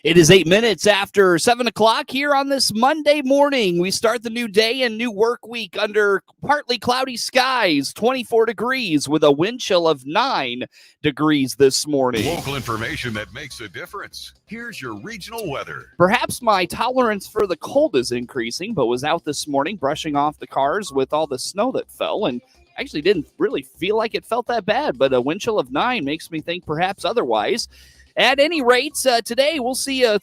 It is 8 minutes after 7 o'clock here on this Monday morning. We start the new day and new work week under partly cloudy skies, 24 degrees with a wind chill of 9 degrees this morning. Local information that makes a difference. Here's your regional weather. Perhaps my tolerance for the cold is increasing, but was out this morning brushing off the cars with all the snow that fell and actually didn't really feel like it felt that bad, but a wind chill of 9 makes me think perhaps otherwise. At any rate, today we'll see a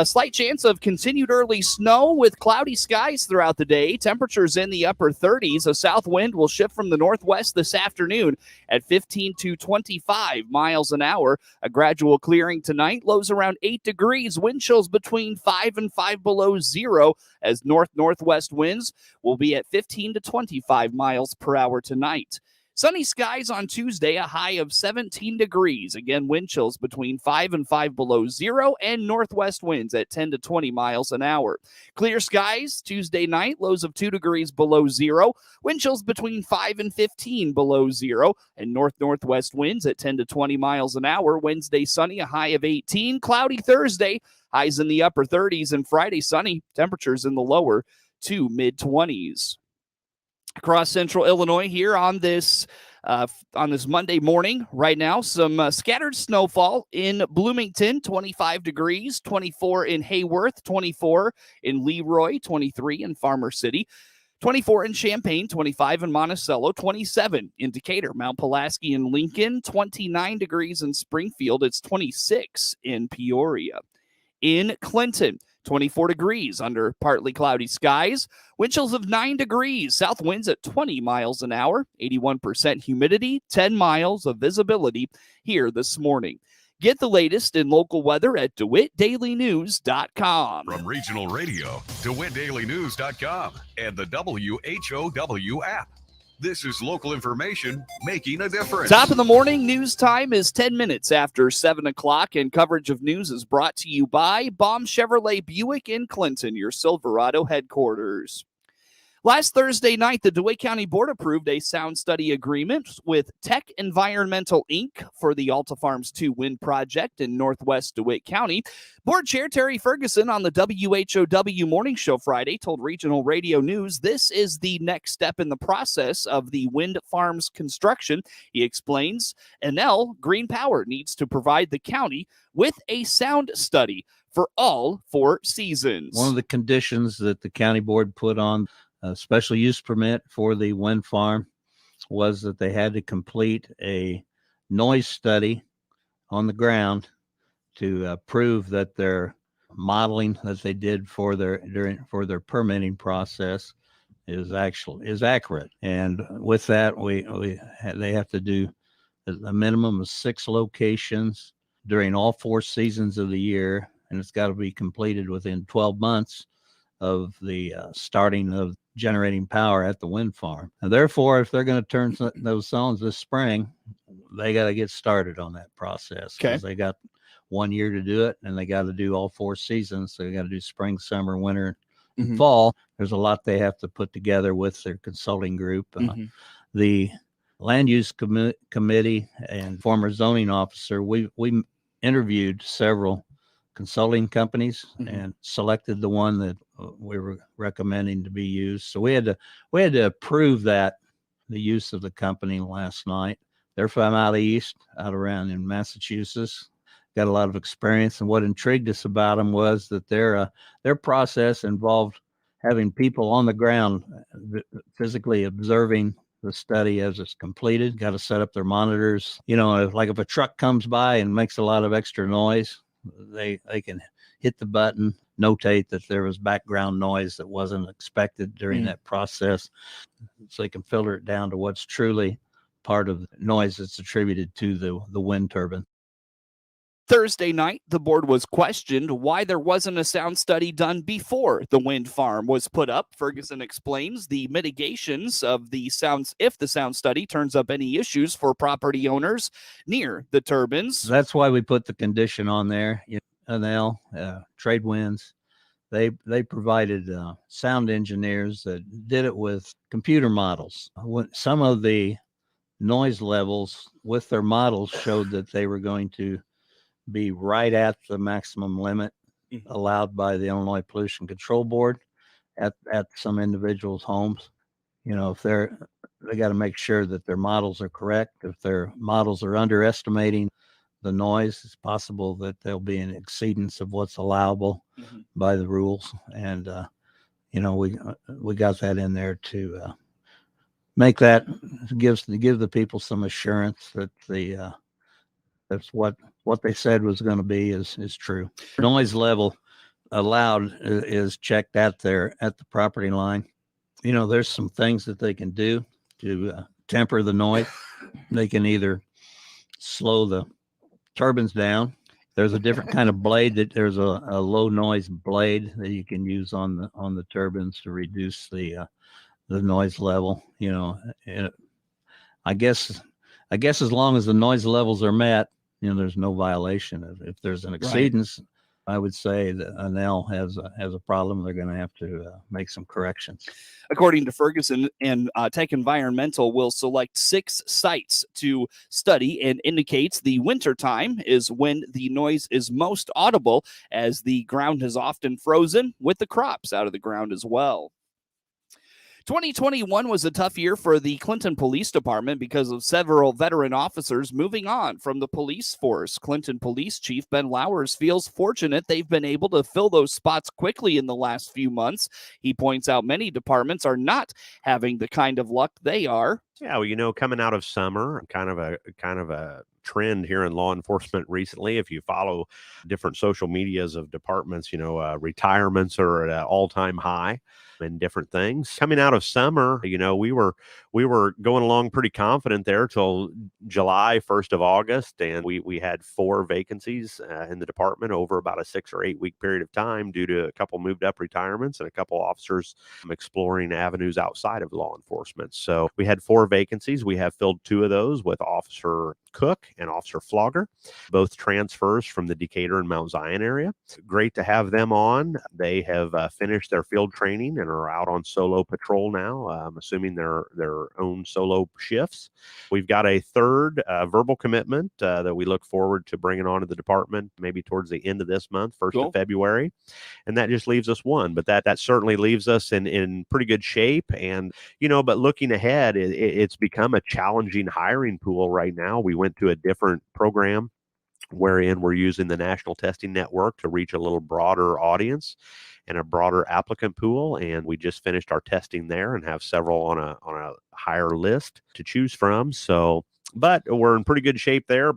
slight chance of continued early snow with cloudy skies throughout the day. Temperatures in the upper 30s. A south wind will shift from the northwest this afternoon at 15 to 25 miles an hour. A gradual clearing tonight. Lows around 8 degrees. Wind chills between 5 and 5 below zero as north-northwest winds will be at 15 to 25 miles per hour tonight. Sunny skies on Tuesday, a high of 17 degrees. Again, wind chills between 5 and 5 below zero, and northwest winds at 10 to 20 miles an hour. Clear skies Tuesday night, lows of 2 degrees below zero. Wind chills between 5 and 15 below zero, and northwest winds at 10 to 20 miles an hour. Wednesday sunny, a high of 18. Cloudy Thursday, highs in the upper 30s, and Friday sunny, temperatures in the lower to mid-20s. Across central Illinois here on this Monday morning. Right now, some scattered snowfall in Bloomington, 25 degrees, 24 in Hayworth, 24 in Leroy, 23 in Farmer City, 24 in Champaign, 25 in Monticello, 27 in Decatur, Mount Pulaski and Lincoln, 29 degrees in Springfield. It's 26 in Peoria. In Clinton, 24 degrees under partly cloudy skies. Wind chills of 9 degrees. South winds at 20 miles an hour. 81% humidity. 10 miles of visibility here this morning. Get the latest in local weather at DeWittDailyNews.com. From Regional Radio, DeWittDailyNews.com, and the WHOW app. This is local information making a difference. Top of the morning news time is 10 minutes after 7 o'clock, and coverage of news is brought to you by Baum Chevrolet Buick in Clinton, your Silverado headquarters. Last Thursday night, the DeWitt County Board approved a sound study agreement with Tech Environmental, Inc. for the Alta Farms 2 wind project in northwest DeWitt County. Board Chair Terry Ferguson on the WHOW Morning Show Friday told Regional Radio News this is the next step in the process of the wind farm's construction. He explains, Enel Green Power needs to provide the county with a sound study for all 4 seasons. One of the conditions that the county board put on a special use permit for the wind farm was that they had to complete a noise study on the ground to prove that their modeling that they did for their permitting process is accurate. And with that, they have to do a minimum of 6 locations during all 4 seasons of the year, and it's got to be completed within 12 months of the starting of generating power at the wind farm. And therefore, if they're going to turn those zones this spring, they got to get started on that process. Because they got 1 year to do it, and they got to do all 4 seasons. So they got to do spring, summer, winter, and fall. There's a lot they have to put together with their consulting group. The land use committee and former zoning officer, we interviewed several consulting companies and selected the one that we were recommending to be used. So we had to approve the use of the company last night. They're from out east, out around in Massachusetts. Got a lot of experience, and what intrigued us about them was that their process involved having people on the ground physically observing the study as it's completed. Got to set up their monitors. Like if a truck comes by and makes a lot of extra noise, they can hit the button, notate that there was background noise that wasn't expected during that process, so they can filter it down to what's truly part of the noise that's attributed to the wind turbine. Thursday night, the board was questioned why there wasn't a sound study done before the wind farm was put up. Ferguson explains the mitigations of the sounds if the sound study turns up any issues for property owners near the turbines. That's why we put the condition on there. Enel, Trade Winds, they provided sound engineers that did it with computer models. Some of the noise levels with their models showed that they were going to be right at the maximum limit allowed by the Illinois Pollution Control Board at some individuals' homes. If they got to make sure that their models are correct. If their models are underestimating the noise, it's possible that there'll be an exceedance of what's allowable by the rules. And, we got that in there to make that give the people some assurance that that's what they said was going to be is true. Noise level allowed is checked at the property line. There's some things that they can do to temper the noise. They can either slow the turbines down. There's a different kind of blade there's a low noise blade that you can use on the turbines to reduce the noise level. And I guess as long as the noise levels are met, there's no violation. If there's an exceedance, I would say that Enel has a problem. They're going to have to make some corrections. According to Ferguson, and Tech Environmental will select 6 sites to study and indicates the winter time is when the noise is most audible, as the ground is often frozen with the crops out of the ground as well. 2021 was a tough year for the Clinton Police Department because of several veteran officers moving on from the police force. Clinton Police Chief Ben Lowers feels fortunate they've been able to fill those spots quickly in the last few months. He points out many departments are not having the kind of luck they are. Yeah, well, coming out of summer, kind of a trend here in law enforcement recently. If you follow different social medias of departments, retirements are at an all-time high and different things. Coming out of summer, we were going along pretty confident there till July, 1st of August, and we had 4 vacancies in the department over about a 6 or 8 week period of time due to a couple moved up retirements and a couple officers exploring avenues outside of law enforcement. So we had 4 vacancies. We have filled 2 of those with Officer Cook and Officer Flogger, both transfers from the Decatur and Mount Zion area. Great to have them on. They have finished their field training and are out on solo patrol now, assuming their own solo shifts. We've got a 3rd verbal commitment that we look forward to bringing on to the department maybe towards the end of this month, 1st of February. And that just leaves us 1, but that certainly leaves us in pretty good shape. And, but looking ahead, it's become a challenging hiring pool right now. We went to a different program wherein we're using the National Testing Network to reach a little broader audience and a broader applicant pool. And we just finished our testing there and have several on a higher list to choose from. So, but we're in pretty good shape there.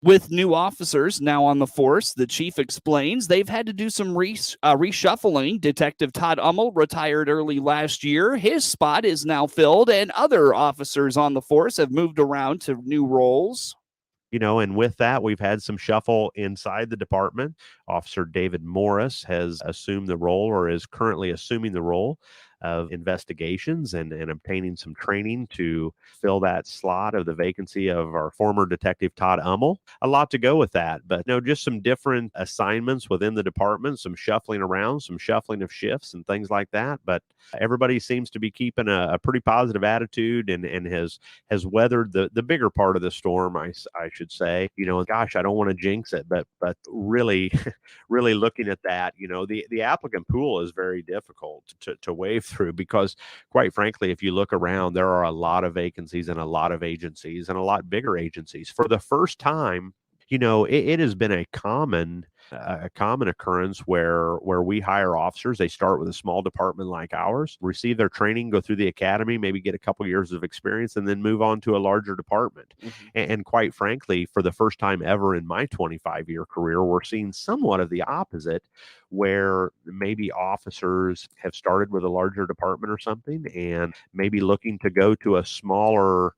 With new officers now on the force, the chief explains they've had to do some reshuffling. Detective Todd Ummel retired early last year. His spot is now filled, and other officers on the force have moved around to new roles. And with that, we've had some shuffle inside the department. Officer David Morris has assumed the role, or is currently assuming the role, of investigations and obtaining some training to fill that slot of the vacancy of our former detective Todd Ummel. A lot to go with that, but just some different assignments within the department, some shuffling around, some shuffling of shifts and things like that. But everybody seems to be keeping a pretty positive attitude and has weathered the bigger part of the storm, I should say. Gosh, I don't want to jinx it, but really, really looking at that, the applicant pool is very difficult to wade through, because quite frankly, if you look around, there are a lot of vacancies in a lot of agencies and a lot bigger agencies. For the first time, it has been a common occurrence where we hire officers. They start with a small department like ours, receive their training, go through the academy, maybe get a couple years of experience, and then move on to a larger department. And quite frankly, for the first time ever in my 25-year career, we're seeing somewhat of the opposite, where maybe officers have started with a larger department or something and maybe looking to go to a smaller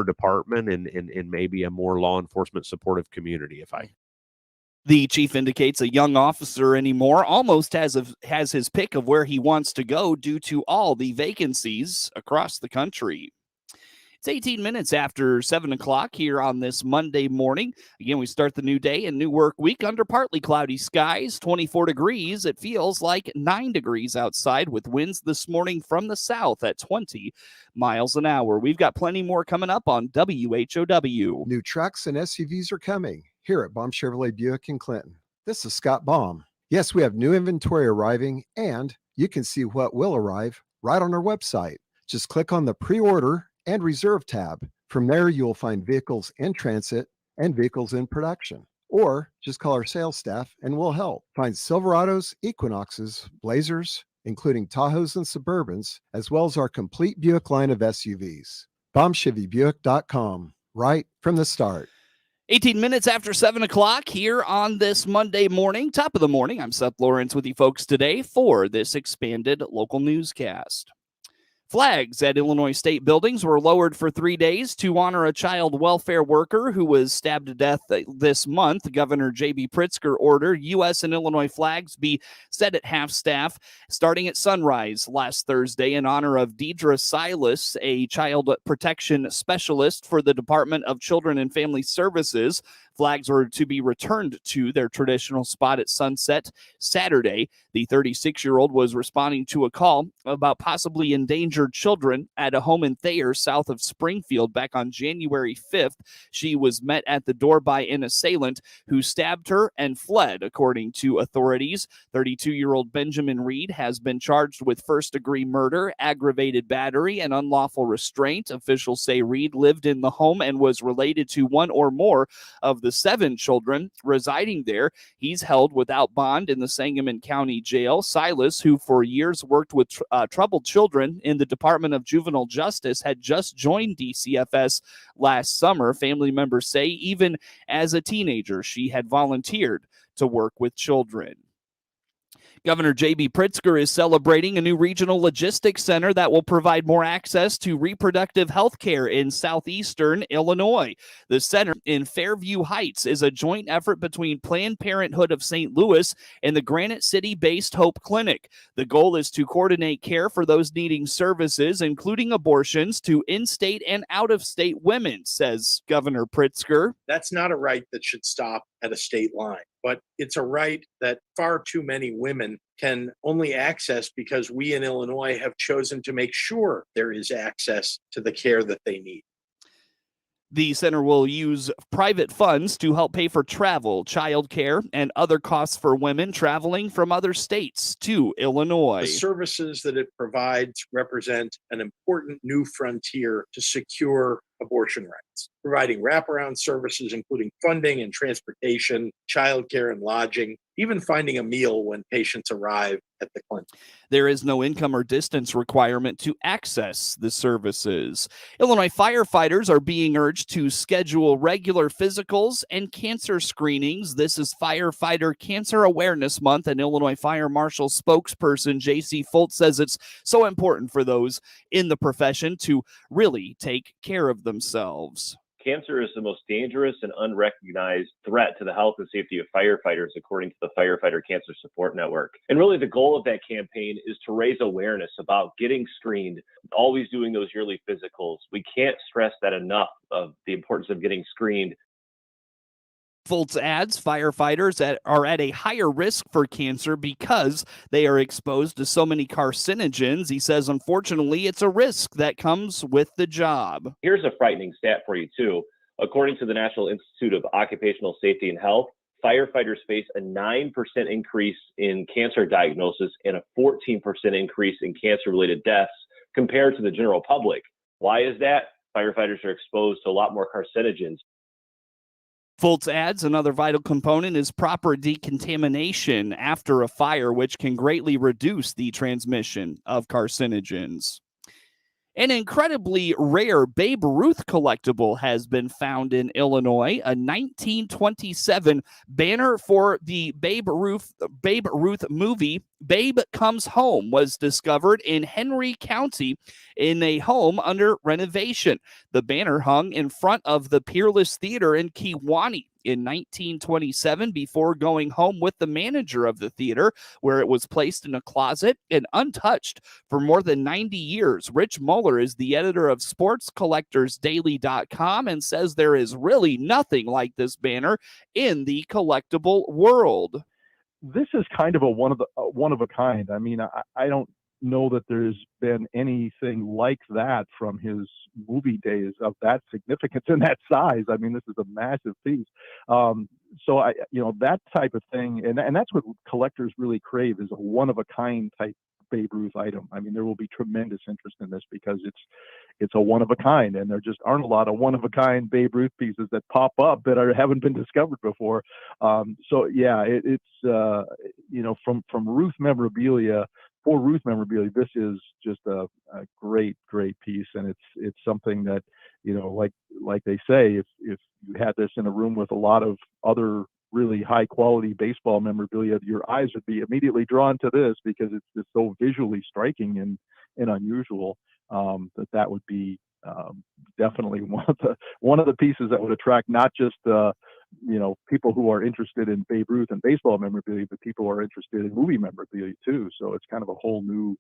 department in maybe a more law enforcement supportive community. The chief indicates a young officer anymore almost has his pick of where he wants to go due to all the vacancies across the country. It's 18 minutes after 7 o'clock here on this Monday morning. Again, we start the new day and new work week under partly cloudy skies, 24 degrees. It feels like 9 degrees outside with winds this morning from the south at 20 miles an hour. We've got plenty more coming up on WHOW. New trucks and SUVs are coming here at Baum Chevrolet Buick in Clinton. This is Scott Baum. Yes, we have new inventory arriving, and you can see what will arrive right on our website. Just click on the pre-order and reserve tab. From there, you will find vehicles in transit and vehicles in production. Or just call our sales staff and we'll help. Find Silverados, Equinoxes, Blazers, including Tahoes and Suburbans, as well as our complete Buick line of SUVs. BaumChevyBuick.com, right from the start. 18 minutes after 7 o'clock here on this Monday morning, top of the morning. I'm Seth Lawrence with you folks today for this expanded local newscast. Flags at Illinois state buildings were lowered for 3 days to honor a child welfare worker who was stabbed to death this month. Governor J.B. Pritzker ordered U.S. and Illinois flags be set at half staff starting at sunrise last Thursday in honor of Deidre Silas, a child protection specialist for the Department of Children and Family Services. Flags were to be returned to their traditional spot at sunset Saturday. The 36-year-old was responding to a call about possibly endangered children at a home in Thayer, south of Springfield, back on January 5th. She was met at the door by an assailant who stabbed her and fled, according to authorities. 32-year-old Benjamin Reed has been charged with first-degree murder, aggravated battery, and unlawful restraint. Officials say Reed lived in the home and was related to one or more of the 7 children residing there. He's held without bond in the Sangamon County Jail. Silas, who for years worked with troubled children in the Department of Juvenile Justice, had just joined DCFS last summer. Family members say even as a teenager, she had volunteered to work with children. Governor J.B. Pritzker is celebrating a new regional logistics center that will provide more access to reproductive health care in southeastern Illinois. The center in Fairview Heights is a joint effort between Planned Parenthood of St. Louis and the Granite City-based Hope Clinic. The goal is to coordinate care for those needing services, including abortions, to in-state and out-of-state women, says Governor Pritzker. That's not a right that should stop at a state line, but it's a right that far too many women can only access because we in Illinois have chosen to make sure there is access to the care that they need. The center will use private funds to help pay for travel, childcare, and other costs for women traveling from other states to Illinois. The services that it provides represent an important new frontier to secure abortion rights, providing wraparound services, including funding and transportation, childcare and lodging, even finding a meal when patients arrive at the clinic. There is no income or distance requirement to access the services. Illinois firefighters are being urged to schedule regular physicals and cancer screenings. This is Firefighter Cancer Awareness Month, and Illinois Fire Marshal spokesperson J.C. Fultz says it's so important for those in the profession to really take care of themselves. Cancer is the most dangerous and unrecognized threat to the health and safety of firefighters, according to the Firefighter Cancer Support Network. And really, the goal of that campaign is to raise awareness about getting screened, always doing those yearly physicals. We can't stress that enough, of the importance of getting screened. Fultz adds firefighters are at a higher risk for cancer because they are exposed to so many carcinogens. He says, unfortunately, it's a risk that comes with the job. Here's a frightening stat for you, too. According to the National Institute of Occupational Safety and Health, firefighters face a 9% increase in cancer diagnosis and a 14% increase in cancer-related deaths compared to the general public. Why is that? Firefighters are exposed to a lot more carcinogens. Fultz adds another vital component is proper decontamination after a fire, which can greatly reduce the transmission of carcinogens. An incredibly rare Babe Ruth collectible has been found in Illinois. A 1927 banner for the Babe Ruth movie Babe Comes Home was discovered in Henry County in a home under renovation. The banner hung in front of the Peerless Theater in Kewanee in 1927 before going home with the manager of the theater, where it was placed in a closet and untouched for more than 90 years. Rich Mueller is the editor of SportsCollectorsDaily.com and says there is really nothing like this banner in the collectible world. This is kind of a one of a kind. I mean, I don't know that there's been anything like that from his movie days of that significance and that size. I mean, this is a massive piece. So that type of thing, and that's what collectors really crave, is a one-of-a-kind type Babe Ruth item. I mean, there will be tremendous interest in this because it's a one-of-a-kind, and there just aren't a lot of one-of-a-kind Babe Ruth pieces that pop up that haven't been discovered before. So yeah, it's from Ruth memorabilia. For Ruth memorabilia, this is just a great piece, and it's something that, like they say, if you had this in a room with a lot of other really high quality baseball memorabilia, your eyes would be immediately drawn to this because it's just so visually striking and unusual, that would be definitely one of the pieces that would attract not just people who are interested in Babe Ruth and baseball memorabilia, but people who are interested in movie memorabilia too. So it's kind of a whole new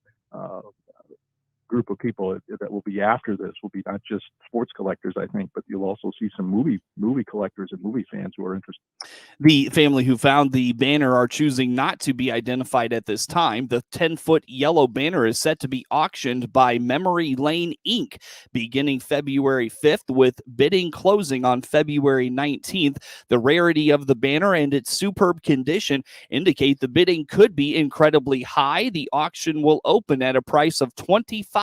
group of people that will be after this. Will be not just sports collectors, I think, but you'll also see some movie collectors and movie fans who are interested. The family who found the banner are choosing not to be identified at this time. The 10-foot yellow banner is set to be auctioned by Memory Lane Inc. beginning February 5th, with bidding closing on February 19th. The rarity of the banner and its superb condition indicate the bidding could be incredibly high. The auction will open at a price of $25,000.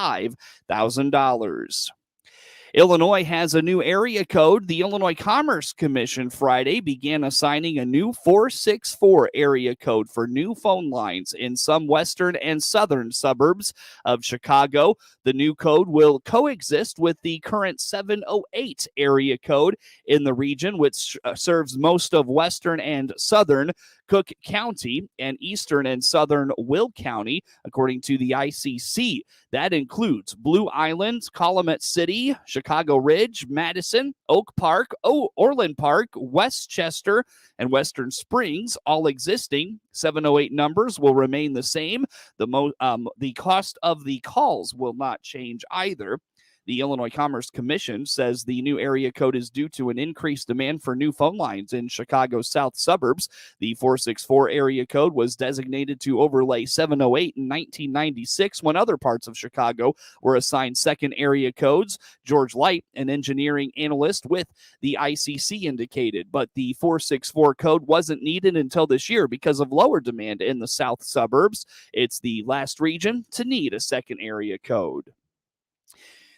Illinois has a new area code. The Illinois Commerce Commission Friday began assigning a new 464 area code for new phone lines in some western and southern suburbs of Chicago. The new code will coexist with the current 708 area code in the region, which serves most of western and southern Cook County and eastern and southern Will County, according to the ICC. That includes Blue Island, Calumet City, Chicago Ridge, Madison, Oak Park, Orland Park, Westchester, and Western Springs, all existing. 708 numbers will remain the same. The cost of the calls will not change either. The Illinois Commerce Commission says the new area code is due to an increased demand for new phone lines in Chicago's south suburbs. The 464 area code was designated to overlay 708 in 1996 when other parts of Chicago were assigned second area codes. George Light, an engineering analyst with the ICC, indicated, but the 464 code wasn't needed until this year because of lower demand in the south suburbs. It's the last region to need a second area code.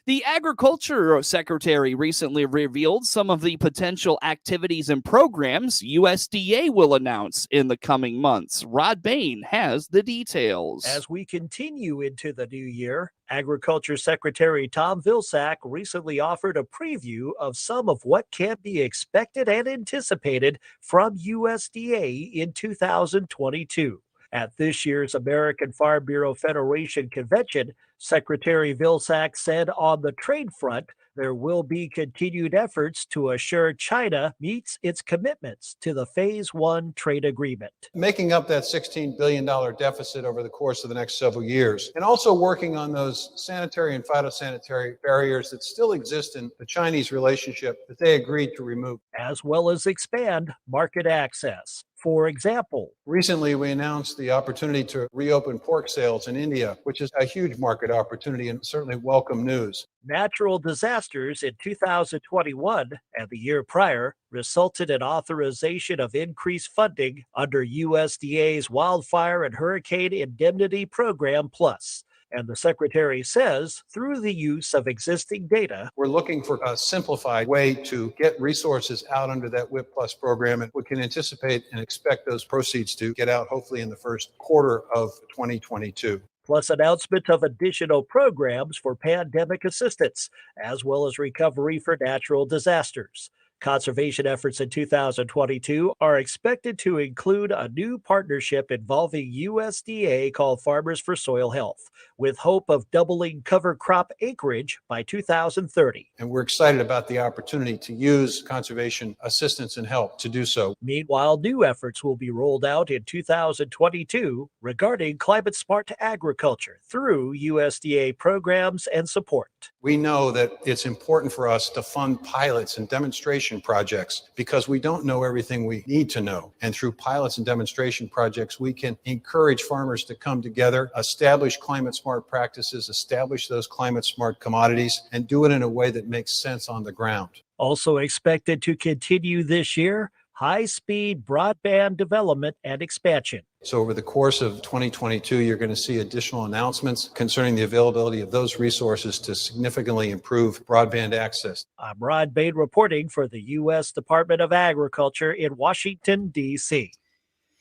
The Agriculture Secretary recently revealed some of the potential activities and programs USDA will announce in the coming months. Rod Bain has the details. As we continue into the new year, Agriculture Secretary Tom Vilsack recently offered a preview of some of what can be expected and anticipated from USDA in 2022. At this year's American Farm Bureau Federation convention, Secretary Vilsack said on the trade front, there will be continued efforts to assure China meets its commitments to the Phase 1 trade agreement. Making up that $16 billion deficit over the course of the next several years, and also working on those sanitary and phytosanitary barriers that still exist in the Chinese relationship that they agreed to remove. As well as expand market access. For example, recently we announced the opportunity to reopen pork sales in India, which is a huge market opportunity and certainly welcome news. Natural disasters in 2021 and the year prior resulted in authorization of increased funding under USDA's Wildfire and Hurricane Indemnity Program Plus. And the Secretary says through the use of existing data, we're looking for a simplified way to get resources out under that WIP Plus program, and we can anticipate and expect those proceeds to get out hopefully in the first quarter of 2022. Plus announcement of additional programs for pandemic assistance, as well as recovery for natural disasters. Conservation efforts in 2022 are expected to include a new partnership involving USDA called Farmers for Soil Health, with hope of doubling cover crop acreage by 2030. And we're excited about the opportunity to use conservation assistance and help to do so. Meanwhile, new efforts will be rolled out in 2022 regarding climate-smart agriculture through USDA programs and support. We know that it's important for us to fund pilots and demonstration projects because we don't know everything we need to know. And through pilots and demonstration projects, we can encourage farmers to come together, establish climate-smart smart practices, establish those climate smart commodities, and do it in a way that makes sense on the ground. Also expected to continue this year, high-speed broadband development and expansion. So over the course of 2022, you're going to see additional announcements concerning the availability of those resources to significantly improve broadband access. I'm Rod Bain reporting for the U.S. Department of Agriculture in Washington, D.C.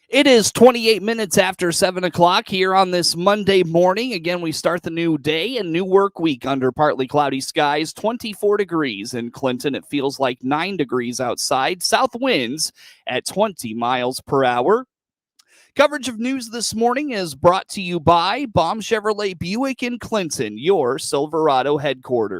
It is 28 minutes after 7 o'clock here on this Monday morning. Again, we start the new day and new work week under partly cloudy skies, 24 degrees in Clinton. It feels like 9 degrees outside. South winds at 20 miles per hour. Coverage of news this morning is brought to you by Baum Chevrolet Buick in Clinton, your Silverado headquarters.